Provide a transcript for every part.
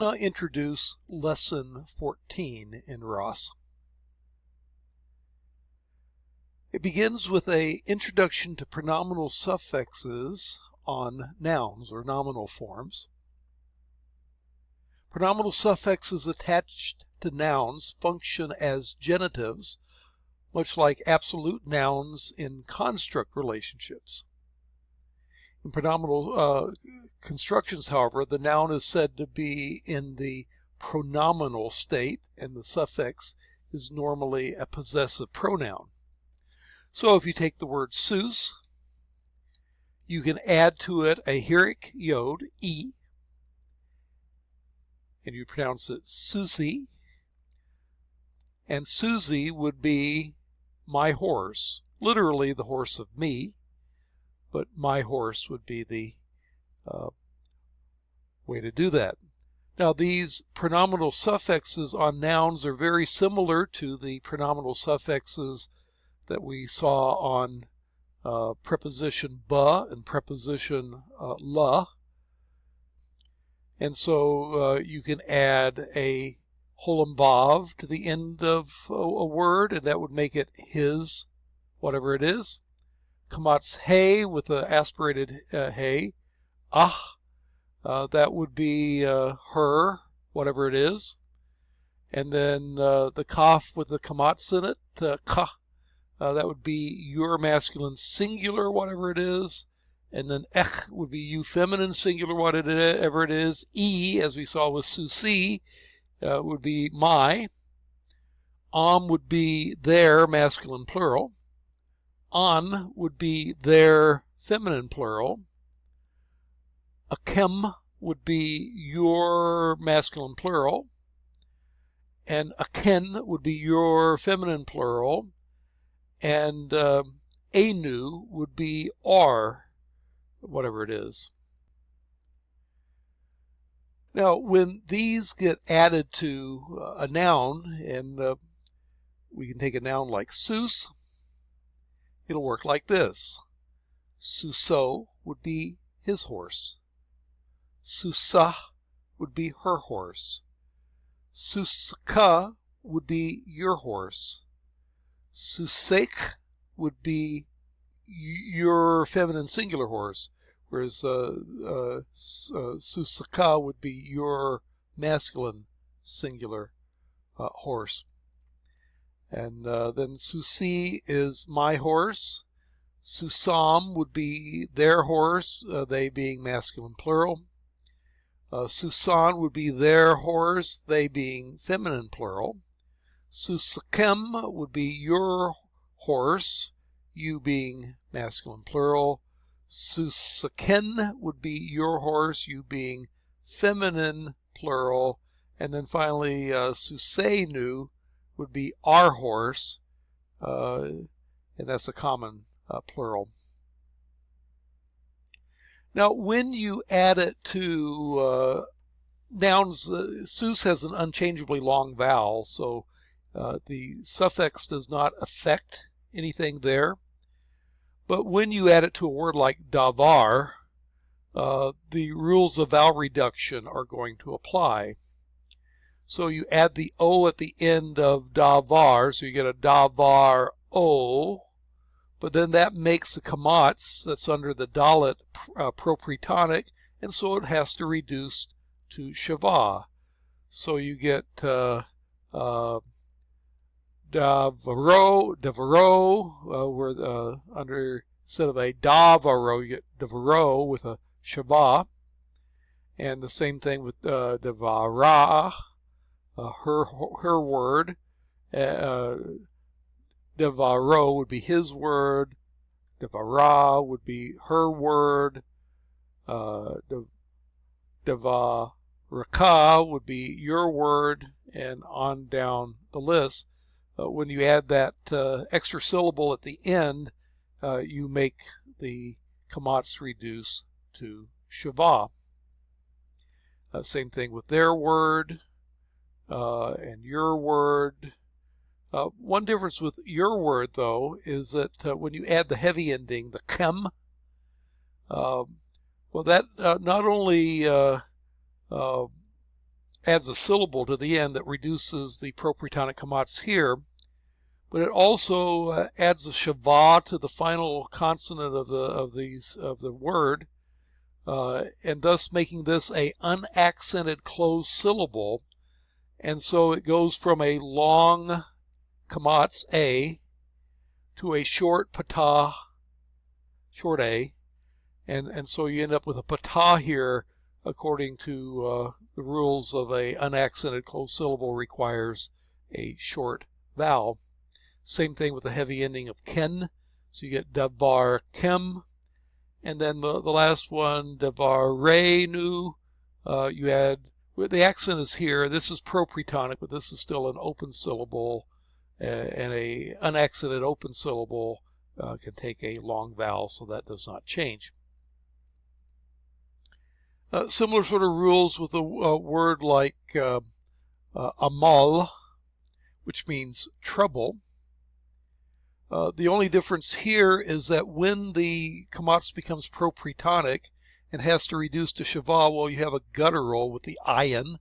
now introduce lesson 14 in Ross. It begins with an introduction to pronominal suffixes on nouns or nominal forms. Pronominal suffixes attached to nouns function as genitives, much like absolute nouns in construct relationships. In pronominal constructions, however, the noun is said to be in the pronominal state, and the suffix is normally a possessive pronoun. So if you take the word sus, you can add to it a Heuric yod, E, and you pronounce it Susie. And Susie would be my horse, literally the horse of me, but my horse would be the way to do that. Now, these pronominal suffixes on nouns are very similar to the pronominal suffixes that we saw on preposition ba and preposition la. And so you can add a holem vav to the end of a word, and that would make it his, whatever it is. Kamatz hey with the aspirated hey. That would be her, whatever it is. And then the kaf with the kamatz in it, ka. That would be your masculine singular, whatever it is. And then ech would be you feminine singular, whatever it is. E, as we saw with Susi, would be my. Would be their masculine plural. An would be their feminine plural. Akem would be your masculine plural. And aken would be your feminine plural. And anu would be our, whatever it is. Now, when these get added to a noun, and we can take a noun like sus, it'll work like this. Suso would be his horse. Susa would be her horse. Suska would be your horse. Susek would be your feminine singular horse, whereas Susaka would be your masculine singular horse. And then Susi is my horse. Susam would be their horse, they being masculine plural. Susan would be their horse, they being feminine plural. Susakem would be your horse, you being masculine plural. Susaken would be your horse, you being feminine plural. And then finally, Susenu would be our horse, and that's a common plural. Now, when you add it to nouns, sus has an unchangeably long vowel, so the suffix does not affect anything there. But when you add it to a word like davar, the rules of vowel reduction are going to apply. So you add the O at the end of davar, so you get a davar O, but then that makes a kamatz that's under the dalet propretonic, and so it has to reduce to shava. So you get davaro, where under, instead of a davaro, you get davaro with a shava. And the same thing with davara, her word. Devaro would be his word. Devara would be her word. Devaraka would be your word, and on down the list. When you add that extra syllable at the end, you make the kamatz reduce to shava. Same thing with their word and your word. One difference with your word, though, is that when you add the heavy ending, the kem, well, that not only adds a syllable to the end that reduces the propretonic kamats here, but it also adds a shava to the final consonant of the word, and thus making this a unaccented closed syllable. And so it goes from a long kamats a to a short patah, short a, and so you end up with a patah here, according to the rules of a unaccented closed syllable requires a short vowel. Same thing with the heavy ending of ken, so you get davar kem, and then the last one, davar reinu, you add, the accent is here, this is propretonic, but this is still an open syllable, and a unaccented open syllable can take a long vowel, so that does not change. Similar sort of rules with a word like amal, which means trouble. The only difference here is that when the kamats becomes propretonic and has to reduce to shava, well, you have a guttural with the ayin,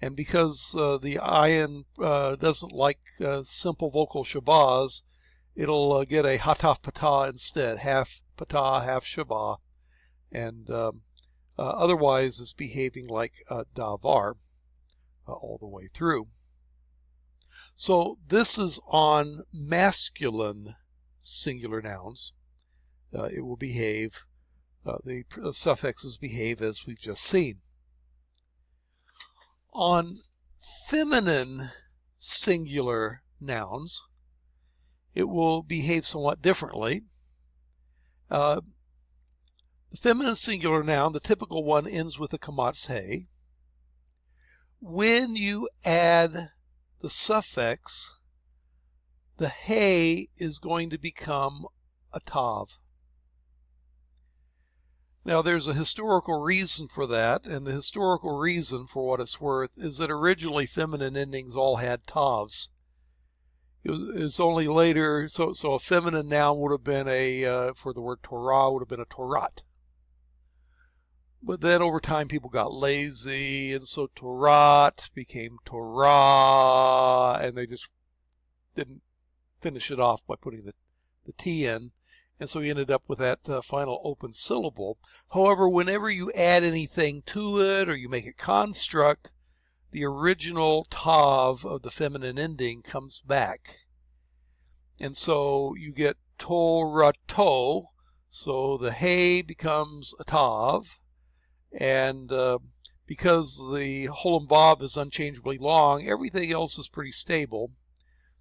and because the ayin doesn't like simple vocal shavas, it'll get a hataf patah instead, half patah, half shava, and otherwise is behaving like davar all the way through. So this is on masculine singular nouns. It will behave, the suffixes behave as we've just seen. On feminine singular nouns, it will behave somewhat differently. The feminine singular noun, the typical one, ends with a kamats he. When you add the suffix, the he is going to become a tav. Now there's a historical reason for that, and the historical reason, for what it's worth, is that originally feminine endings all had tavs. It's only later, so a feminine noun would have been for the word Torah, would have been a Torat. But then over time people got lazy, and so Torat became Torah, and they just didn't finish it off by putting the T in, and so you ended up with that final open syllable. However, whenever you add anything to it or you make a construct, the original tav of the feminine ending comes back. And so you get Torato, so the he becomes a tav, and because the Holem Vav is unchangeably long, everything else is pretty stable.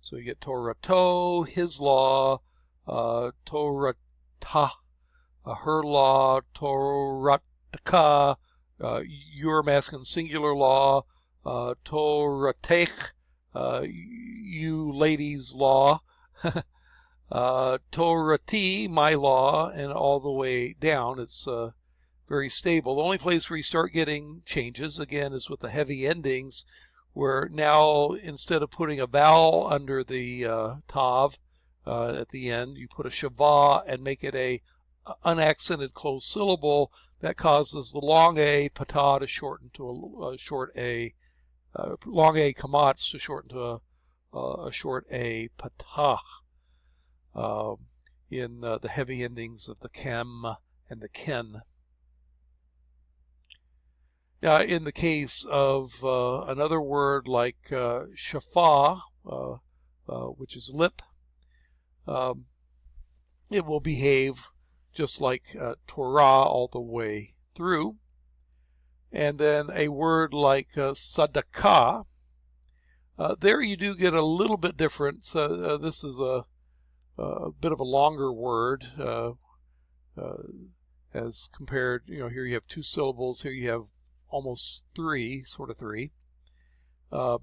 So you get Torato, his law, Torata, her law, Torataka, your masculine singular law, Toratech, you ladies' law, Torati, my law, and all the way down. It's very stable. The only place where you start getting changes, again, is with the heavy endings, where now instead of putting a vowel under the tav at the end, you put a shava and make it a unaccented closed syllable. That causes the long a patah to shorten to a short a, long a kamats to shorten to a short a patah in the heavy endings of the kem and the ken. In the case of another word like shafa, which is lip, it will behave just like Torah all the way through. And then a word like sadaqah, there you do get a little bit different. This is a bit of a longer word as compared, here you have two syllables, here you have almost three, sort of three. The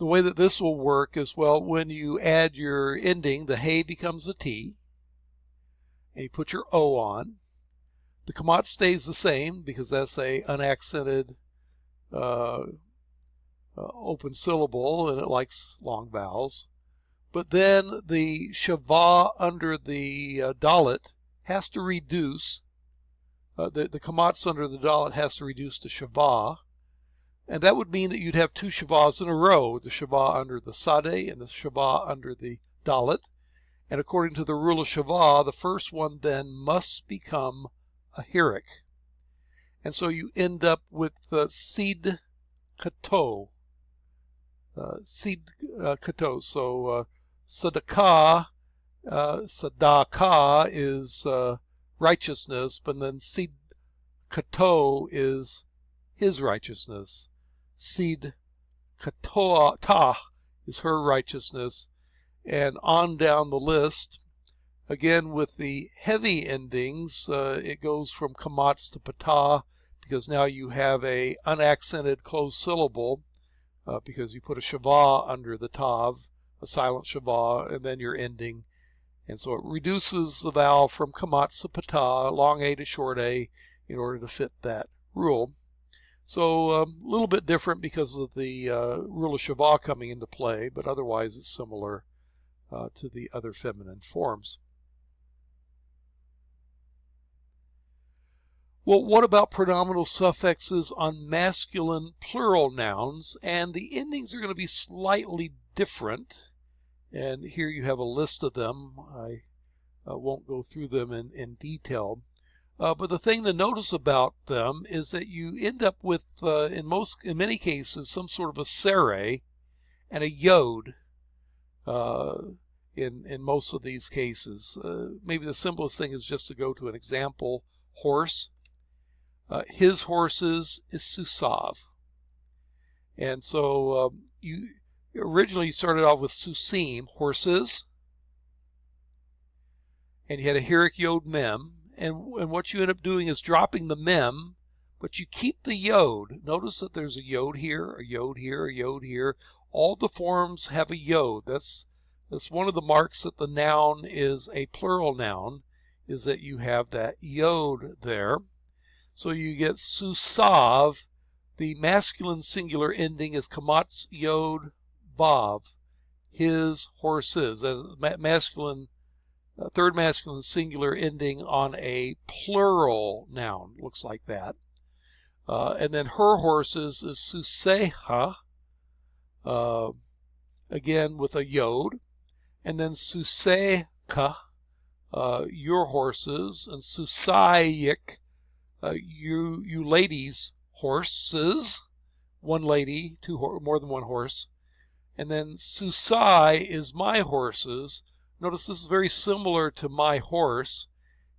way that this will work is, well, when you add your ending, the he becomes a T, and you put your O on. The kamat stays the same because that's a unaccented open syllable, and it likes long vowels. But then the shava under the dalet has to reduce. The kamats under the dalet has to reduce to shava, And that would mean that you'd have two shavas in a row, the shava under the sade and the shava under the dalet. And according to the rule of shava, the first one then must become a hirik. And so you end up with sid kato. Sid kato. So sadaka is righteousness, but then sid kato is his righteousness. Sid katoa is her righteousness, and on down the list. Again, with the heavy endings, it goes from kamats to patah, because now you have a unaccented closed syllable, because you put a shava under the tav, a silent shava, and then you're ending. And so it reduces the vowel from kamats to patah, long A to short A, in order to fit that rule. So a little bit different because of the rule of shava coming into play, but otherwise it's similar to the other feminine forms. Well, what about predominant suffixes on masculine plural nouns? And the endings are going to be slightly different. And here you have a list of them. I won't go through them in detail. But the thing to notice about them is that you end up with, in many cases, some sort of a sere and a yod in most of these cases. Maybe the simplest thing is just to go to an example. Horse. His horses is susav. And so you originally started off with susim, horses, and you had a hirik yod mem, and what you end up doing is dropping the mem, but you keep the yod. Notice that there's a yod here, a yod here, a yod here. All the forms have a yod. That's one of the marks that the noun is a plural noun, is that you have that yod there. So you get susav. The masculine singular ending is kamats yod vav. His horses. Masculine, third masculine singular ending on a plural noun. Looks like that. And then her horses is suseha. Again with a yod. And then suseka. Your horses. And susayik. You ladies' horses, one lady, more than one horse. And then susai is my horses. Notice this is very similar to my horse.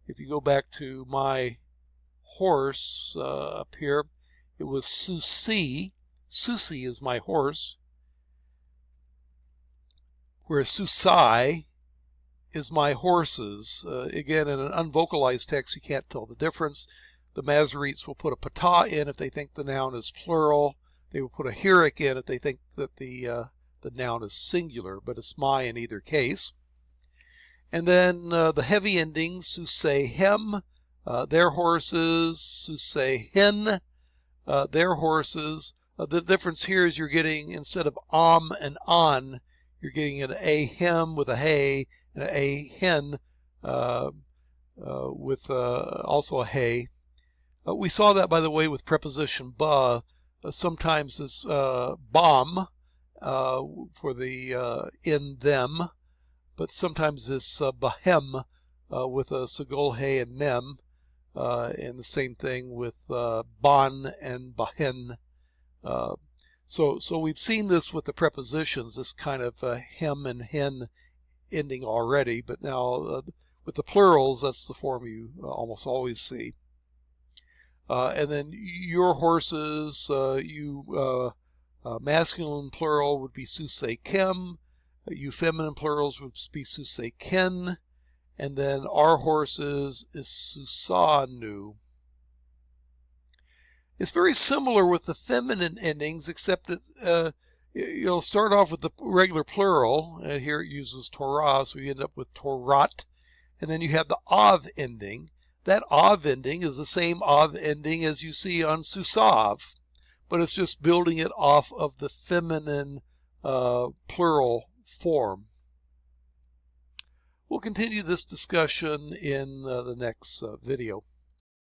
If you go back to my horse up here, it was susi. Susi is my horse. Whereas susai is my horses. Again, in an unvocalized text, you can't tell the difference. The Masoretes will put a patah in if they think the noun is plural. They will put a hirik in if they think that the noun is singular, but it's my in either case. And then the heavy endings, suseihem, their horses, suseihin, their horses. The difference here is you're getting, instead of am and an, you're getting an ahem with a hey and an ahen with also a hey. We saw that, by the way, with preposition ba. Sometimes it's bam for the in them, but sometimes it's bahem with a sagol hey and mem, and the same thing with ban and bahen. So we've seen this with the prepositions, this kind of hem and hen ending already, but now with the plurals, that's the form you almost always see. And then your horses, masculine plural would be suseikem, you feminine plurals would be suseiken, and then our horses is susanu. It's very similar with the feminine endings, except that you'll start off with the regular plural, and here it uses Torah, so you end up with Torat, and then you have the av ending. That av ending is the same av ending as you see on susav, but it's just building it off of the feminine plural form. We'll continue this discussion in the next video.